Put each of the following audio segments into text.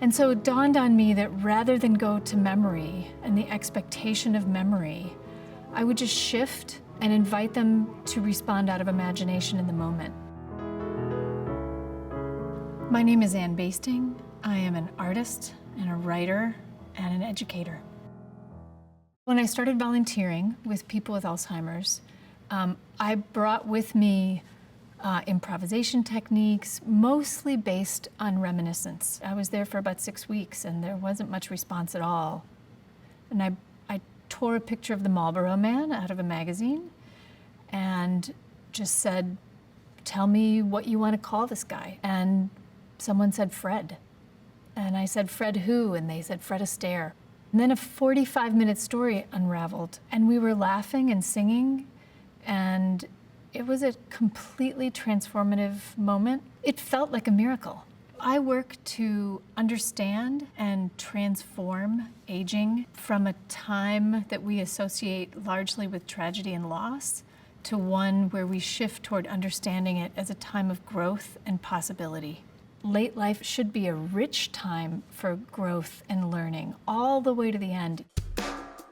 And so it dawned on me that rather than go to memory and the expectation of memory, I would just shift and invite them to respond out of imagination in the moment. My name is Ann Basting. I am an artist and a writer and an educator. When I started volunteering with people with Alzheimer's, I brought with me improvisation techniques, mostly based on reminiscence. I was there for about 6 weeks and there wasn't much response at all. And I tore a picture of the Marlboro Man out of a magazine and just said, tell me what you want to call this guy. And someone said Fred. And I said, Fred who? And they said, Fred Astaire. And then a 45-minute story unraveled and we were laughing and singing, and it was a completely transformative moment. It felt like a miracle. I work to understand and transform aging from a time that we associate largely with tragedy and loss to one where we shift toward understanding it as a time of growth and possibility. Late life should be a rich time for growth and learning, all the way to the end.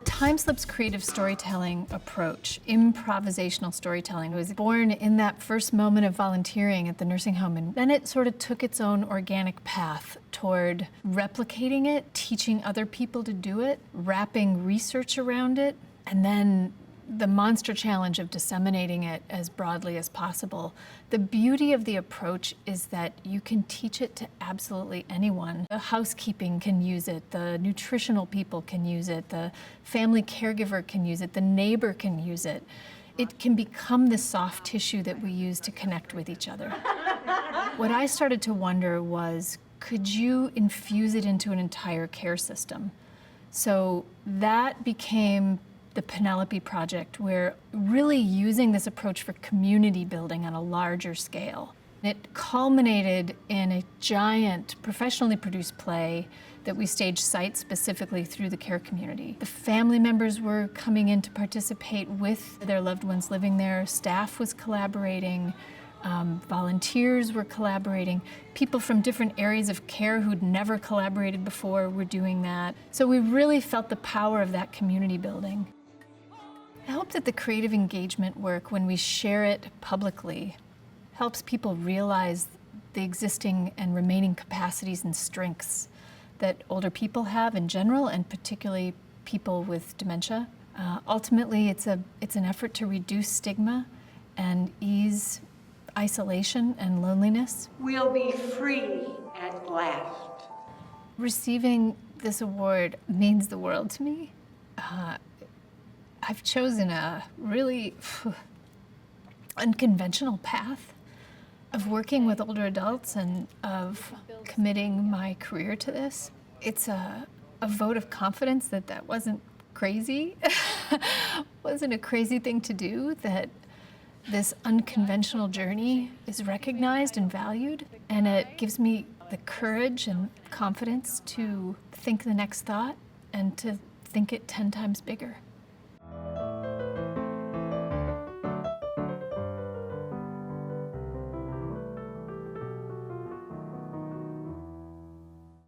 Timeslip's creative storytelling approach, improvisational storytelling, was born in that first moment of volunteering at the nursing home, and then it sort of took its own organic path toward replicating it, teaching other people to do it, wrapping research around it, and then the monster challenge of disseminating it as broadly as possible. The beauty of the approach is that you can teach it to absolutely anyone. The housekeeping can use it, the nutritional people can use it, the family caregiver can use it, the neighbor can use it. It can become the soft tissue that we use to connect with each other. What I started to wonder was, could you infuse it into an entire care system? So that became the Penelope Project, where really using this approach for community building on a larger scale. It culminated in a giant, professionally produced play that we staged site-specifically through the care community. The family members were coming in to participate with their loved ones living there. Staff was collaborating. Volunteers were collaborating. People from different areas of care who'd never collaborated before were doing that. So we really felt the power of that community building. I hope that the creative engagement work, when we share it publicly, helps people realize the existing and remaining capacities and strengths that older people have in general, and particularly people with dementia. Ultimately, it's an effort to reduce stigma and ease isolation and loneliness. We'll be free at last. Receiving this award means the world to me. I've chosen a really unconventional path of working with older adults and of committing my career to this. It's a vote of confidence that that wasn't crazy, wasn't a crazy thing to do, that this unconventional journey is recognized and valued, and it gives me the courage and confidence to think the next thought and to think it 10 times bigger.